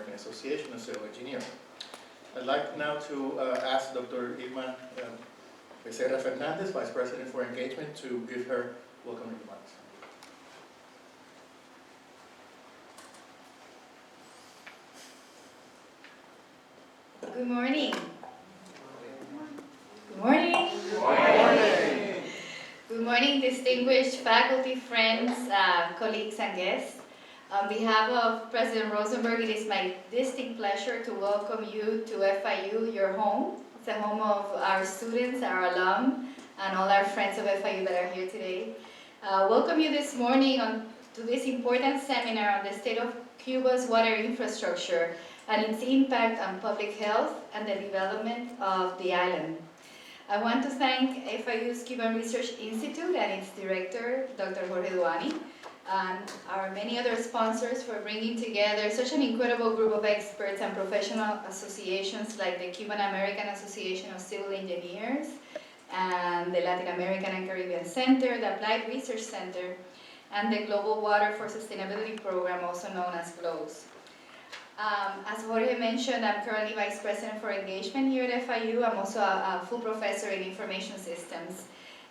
American Association of Civil Engineers. I'd like now to ask Dr. Irma Becerra Fernandez, Vice President for Engagement, to give her welcoming remarks. Good morning. Good morning. Good morning. Good morning, distinguished faculty, friends, colleagues, and guests. On behalf of President Rosenberg, it is my distinct pleasure to welcome you to FIU, your home. It's the home of our students, our alum, and all our friends of FIU that are here today. Welcome you this morning to this important seminar on the state of Cuba's water infrastructure and its impact on public health and the development of the island. I want to thank FIU's Cuban Research Institute and its director, Dr. Jorge Duani, and our many other sponsors for bringing together such an incredible group of experts and professional associations like the Cuban American Association of Civil Engineers and the Latin American and Caribbean Center, the Applied Research Center, and the Global Water for Sustainability Program, also known as GLOWS. As Jorge mentioned, I'm currently Vice President for Engagement here at FIU. I'm also a full professor in Information Systems.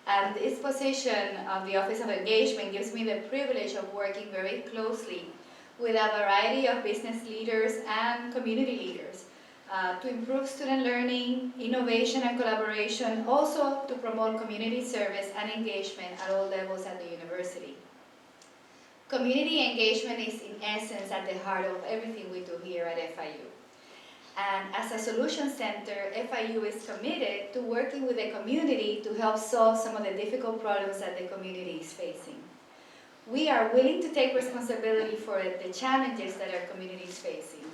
And this position of the Office of Engagement gives me the privilege of working very closely with a variety of business leaders and community leaders to improve student learning, innovation, and collaboration, also to promote community service and engagement at all levels at the university. Community engagement is in essence at the heart of everything we do here at FIU. And as a solution center, FIU is committed to working with the community to help solve some of the difficult problems that the community is facing. We are willing to take responsibility for the challenges that our community is facing.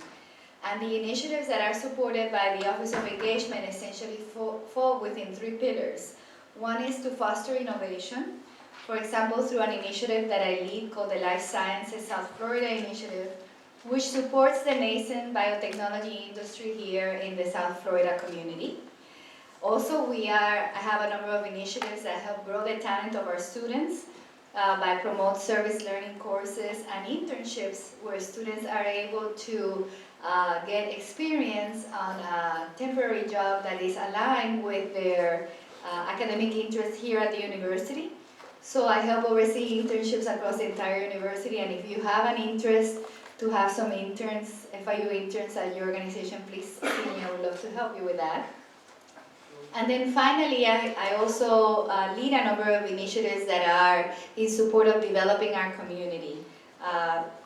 And the initiatives that are supported by the Office of Engagement essentially fall within three pillars. One is to foster innovation. For example, through an initiative that I lead called the Life Sciences South Florida Initiative, which supports the nascent biotechnology industry here in the South Florida community. Also, I have a number of initiatives that help grow the talent of our students by promote service learning courses and internships where students are able to get experience on a temporary job that is aligned with their academic interests here at the university. So I help oversee internships across the entire university, and if you have an interest to have some interns, FIU interns at your organization, please see me. I would love to help you with that. And then finally, I also lead a number of initiatives that are in support of developing our community,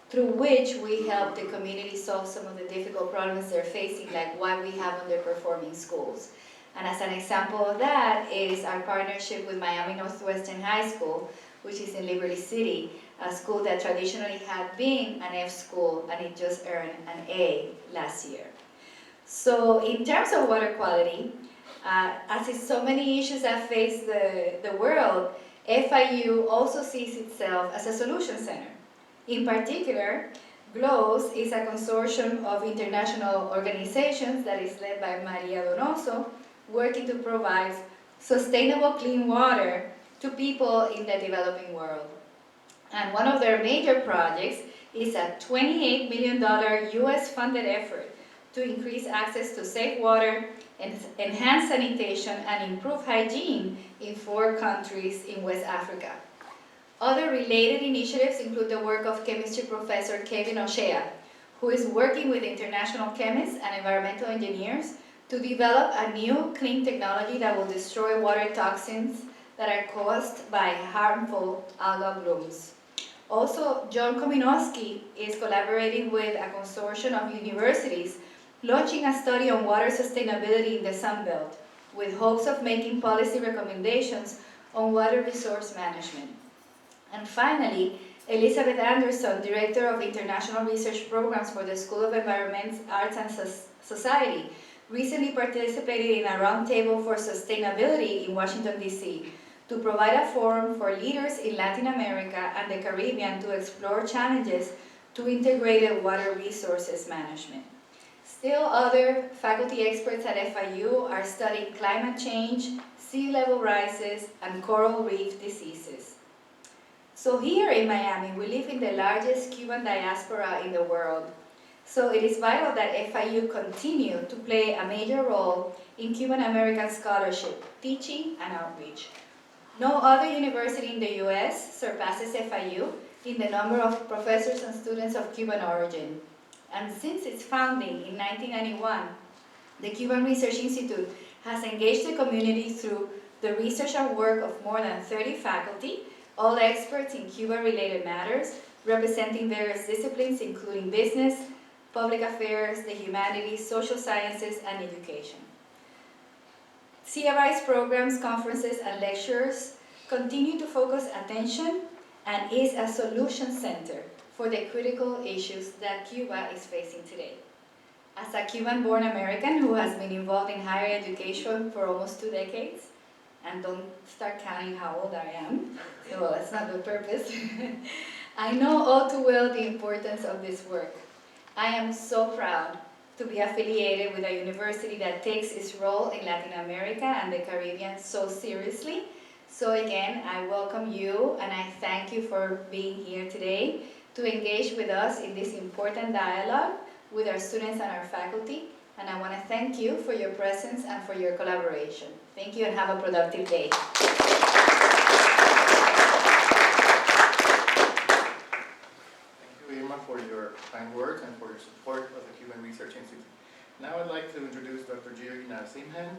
through which we help the community solve some of the difficult problems they're facing, like why we have underperforming schools. And as an example of that is our partnership with Miami Northwestern High School, which is in Liberty City, a school that traditionally had been an F school, and it just earned an A last year. So in terms of water quality, as is so many issues that face the world, FIU also sees itself as a solution center. In particular, GLOWS is a consortium of international organizations that is led by Maria Donoso, working to provide sustainable clean water to people in the developing world. And one of their major projects is a $28 million US-funded effort to increase access to safe water, enhance sanitation, and improve hygiene in 4 countries in West Africa. Other related initiatives include the work of chemistry professor Kevin O'Shea, who is working with international chemists and environmental engineers to develop a new clean technology that will destroy water toxins that are caused by harmful algal blooms. Also, John Kominowski is collaborating with a consortium of universities launching a study on water sustainability in the Sun Belt, with hopes of making policy recommendations on water resource management. And finally, Elizabeth Anderson, Director of International Research Programs for the School of Environment, Arts and Society, recently participated in a roundtable for sustainability in Washington, D.C. to provide a forum for leaders in Latin America and the Caribbean to explore challenges to integrated water resources management. Still, other faculty experts at FIU are studying climate change, sea level rises, and coral reef diseases. So here in Miami, we live in the largest Cuban diaspora in the world. So it is vital that FIU continue to play a major role in Cuban American scholarship, teaching, and outreach. No other university in the U.S. surpasses FIU in the number of professors and students of Cuban origin. And since its founding in 1991, the Cuban Research Institute has engaged the community through the research and work of more than 30 faculty, all experts in Cuba-related matters, representing various disciplines including business, public affairs, the humanities, social sciences, and education. CRI's programs, conferences, and lectures continue to focus attention and is a solution center for the critical issues that Cuba is facing today. As a Cuban-born American who has been involved in higher education for almost 2 decades, and don't start counting how old I am, so that's not the purpose, I know all too well the importance of this work. I am so proud to be affiliated with a university that takes its role in Latin America and the Caribbean so seriously. So again, I welcome you and I thank you for being here today to engage with us in this important dialogue with our students and our faculty. And I want to thank you for your presence and for your collaboration. Thank you and have a productive day. Irma, for your kind words and for your support of the Cuban Research Institute. Now I'd like to introduce Dr. Gina Simhan,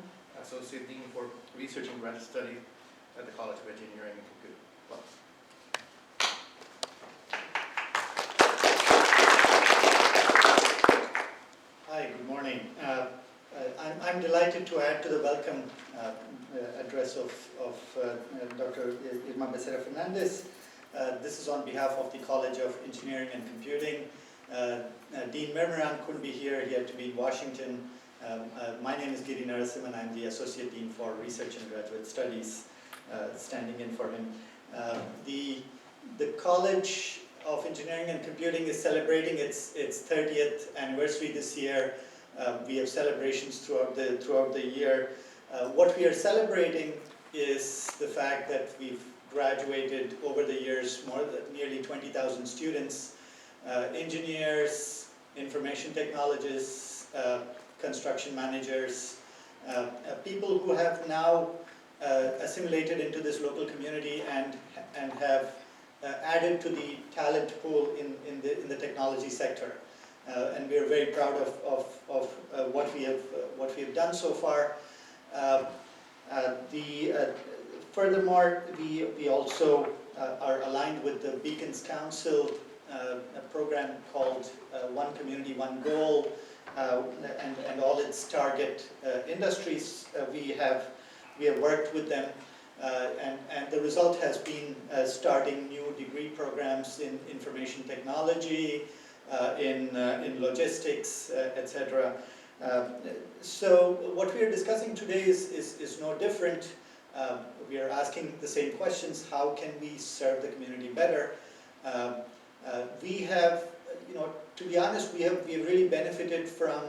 Associate Dean for Research and Grad Studies at the College of Engineering and Computing. Well. Hi, good morning. I'm delighted to add to the welcome address of Dr. Irma Becerra Fernandez. This is on behalf of the College of Engineering and Computing. Dean Mermeran couldn't be here, he had to be in Washington. My name is Giri Narasimhan, I'm the Associate Dean for Research and Graduate Studies, standing in for him. The College of Engineering and Computing is celebrating its 30th anniversary this year. We have celebrations throughout the year. What we are celebrating is the fact that we've graduated over the years nearly 20,000 students, engineers, information technologists, construction managers, people who have now assimilated into this local community and have added to the talent pool in the technology sector. And we are very proud of what we have done so far. Furthermore, we also are aligned with the Beacons Council, a program called One Community, One Goal, and all its target industries. We have worked with them, and the result has been starting new degree programs in information technology, in logistics, etc. So what we are discussing today is no different. We are asking the same questions. How can we serve the community better? We have, to be honest, we have really benefited from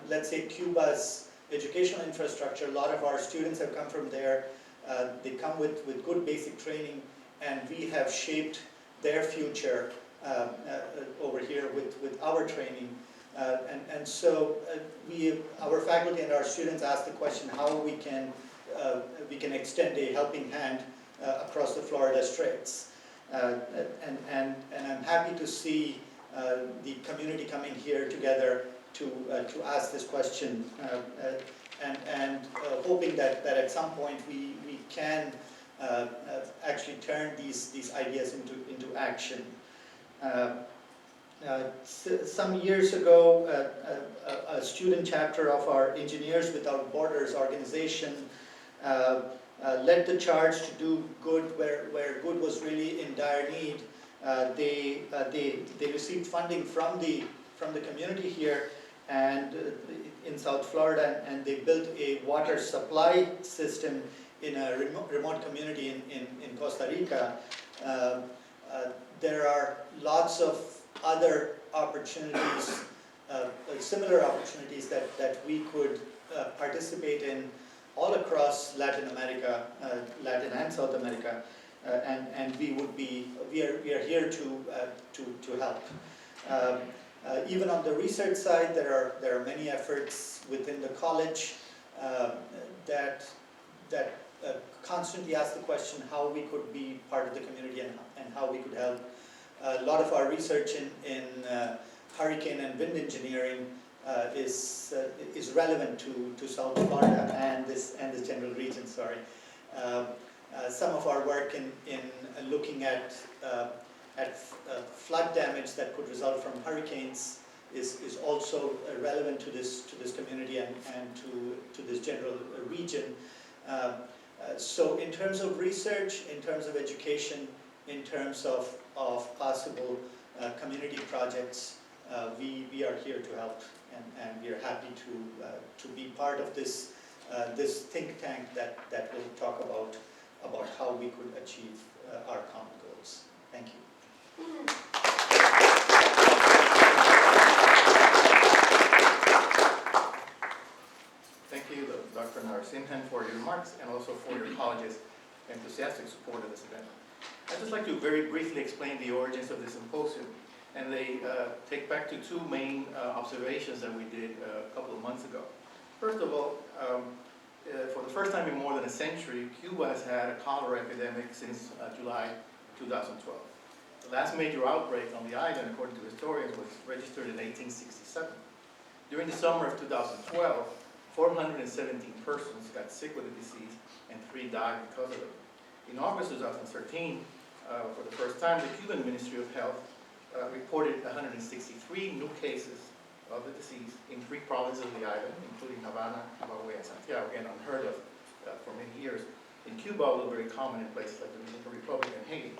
let's say Cuba's educational infrastructure. A lot of our students have come from there. They come with good basic training, and we have shaped their future over here with our training. And so our faculty and our students ask the question how we can extend a helping hand across the Florida Straits. And I'm happy to see the community coming here together to ask this question, and hoping that at some point we can actually turn these ideas into action. Some years ago, a student chapter of our Engineers Without Borders organization led the charge to do good where good was really in dire need. They received funding from the community here and in South Florida, and they built a water supply system in a remote community in Costa Rica. There are lots of other opportunities, similar opportunities that we could participate in all across Latin America, Latin and South America, and we are here to help. Even on the research side, there are many efforts within the college that constantly ask the question how we could be part of the community and how we could help. A lot of our research in hurricane and wind engineering is relevant to South Florida and this general region. Sorry, some of our work in looking at flood damage that could result from hurricanes is also relevant to this community and to this general region. So in terms of research, in terms of education, in terms of possible community projects, we are here to help, and we are happy to be part of this think tank that will talk about how we could achieve our common goals. Thank you. Thank you, Dr. Narasimhan, for your remarks and also for your college's enthusiastic support of this event. I'd just like to very briefly explain the origins of this symposium, and they take back to two main observations that we did a couple of months ago. First of all, for the first time in more than a century, Cuba has had a cholera epidemic since July 2012. The last major outbreak on the island, according to historians, was registered in 1867. During the summer of 2012, 417 persons got sick with the disease and 3 died because of it. In August 2013, for the first time, the Cuban Ministry of Health reported 163 new cases of the disease in 3 provinces of the island, including Havana, Camagüey, and Santiago, again unheard of for many years. In Cuba, although very common in places like the Dominican Republic and Haiti.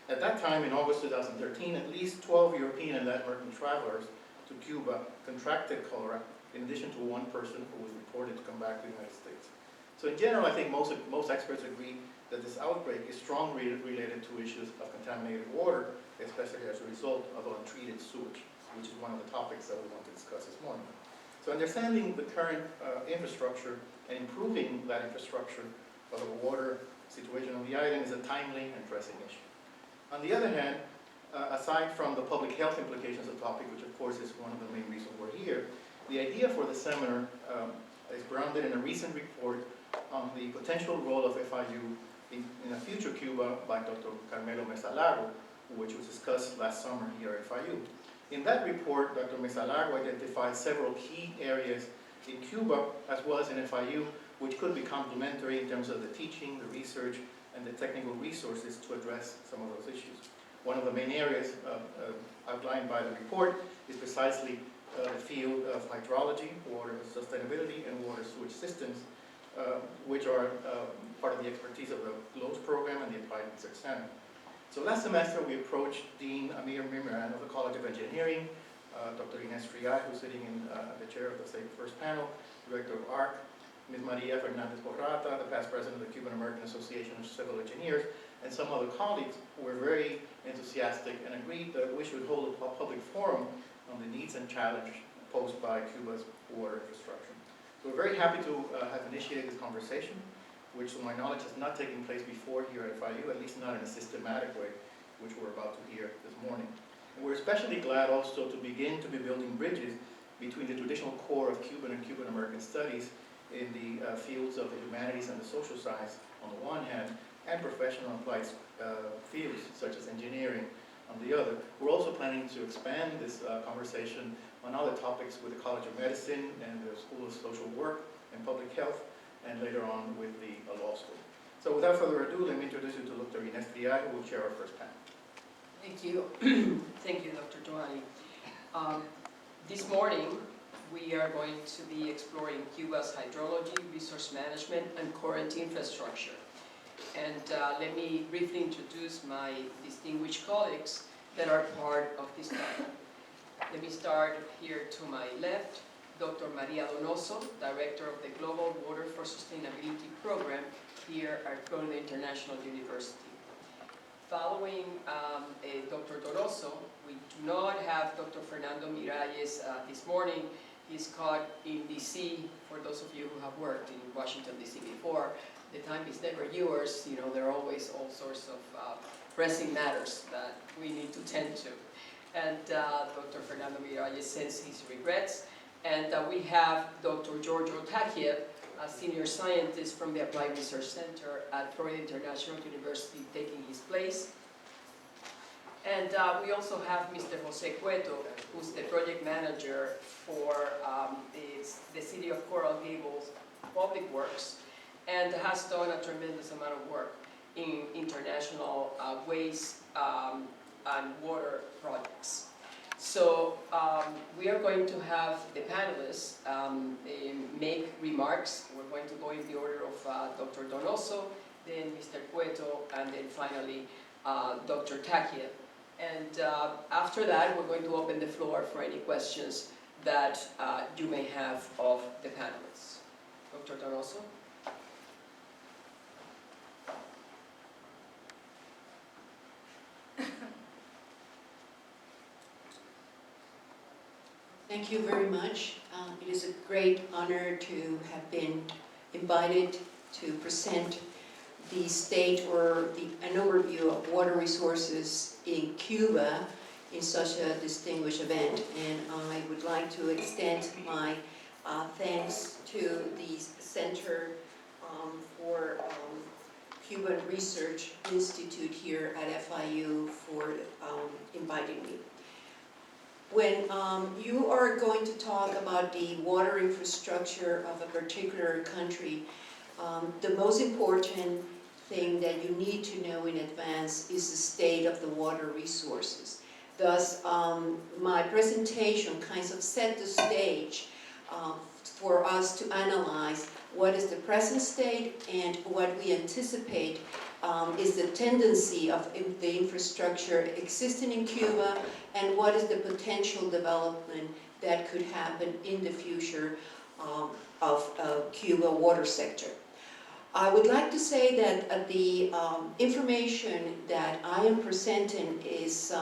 At that time, in August 2013, at least 12 European and Latin American travelers to Cuba contracted cholera, in addition to 1 person who was reported to come back to the United States. So in general, I think most experts agree that this outbreak is strongly related to issues of contaminated water, especially as a result of untreated sewage, which is one of the topics that we want to discuss this morning. So understanding the current infrastructure and improving that infrastructure of the water situation on the island is a timely and pressing issue. On the other hand, aside from the public health implications of the topic, which of course is one of the main reasons we're here, the idea for the seminar is grounded in a recent report on the potential role of FIU in a future Cuba by Dr. Carmelo Mesa-Largo, which was discussed last summer here at FIU. In that report, Dr. Mesa-Largo identified several key areas in Cuba as well as in FIU which could be complementary in terms of the teaching, the research, and the technical resources to address some of those issues. One of the main areas outlined by the report is precisely the field of hydrology, water sustainability, and water sewage systems, which are part of the expertise of the GLOWS program and the Applied Research Center. So last semester we approached Dean Amir Mimran of the College of Engineering, Dr. Ines Friay, who's sitting in the chair of the first panel, Director of ARC, Ms. Maria Fernandez Borrata, the past president of the Cuban American Association of Civil Engineers, and some other colleagues who were very enthusiastic and agreed that we should hold a public forum on the needs and challenge posed by Cuba's water infrastructure. So we're very happy to have initiated this conversation, which to my knowledge has not taken place before here at FIU, at least not in a systematic way, which we're about to hear this morning. And we're especially glad also to begin to be building bridges between the traditional core of Cuban and Cuban American studies in the fields of the humanities and the social science on the one hand, and professional applied fields such as engineering on the other. We're also planning to expand this conversation on other topics with the College of Medicine and the School of Social Work and Public Health, and later on with the law school. So without further ado, let me introduce you to Dr. Ines Friay, who will chair our first panel. Thank you. Thank you, Dr. Toani. This morning, we are going to be exploring Cuba's hydrology, resource management, and current infrastructure. And let me briefly introduce my distinguished colleagues that are part of this panel. Let me start here to my left, Dr. Maria Donoso, Director of the Global Water for Sustainability Program here at Cornell International University. Following Dr. Donoso, we do not have Dr. Fernando Miralles this morning. He's caught in DC. For those of you who have worked in Washington, DC before, the time is never yours. You know, there are always all sorts of pressing matters that we need to tend to. and Dr. Fernando Miralles sends his regrets. And we have Dr. Giorgio Takiev, a senior scientist from the Applied Research Center at Florida International University, taking his place. And we also have Mr. Jose Cueto, who's the project manager for the City of Coral Gables Public Works, and has done a tremendous amount of work in international waste and water projects. So we are going to have the panelists make remarks. We're going to go in the order of Dr. Donoso, then Mr. Cueto, and then finally Dr. Takiev. And after that, we're going to open the floor for any questions that you may have of the panelists. Dr. Donoso? Thank you very much. It is a great honor to have been invited to present the state or an overview of water resources in Cuba in such a distinguished event. And I would like to extend my thanks to the Center for Cuban Research Institute here at FIU for inviting me. When you are going to talk about the water infrastructure of a particular country, the most important thing that you need to know in advance is the state of the water resources. Thus, my presentation kind of set the stage for us to analyze what is the present state and what we anticipate is the tendency of the infrastructure existing in Cuba, and what is the potential development that could happen in the future of Cuba water sector. I would like to say that the information that I am presenting is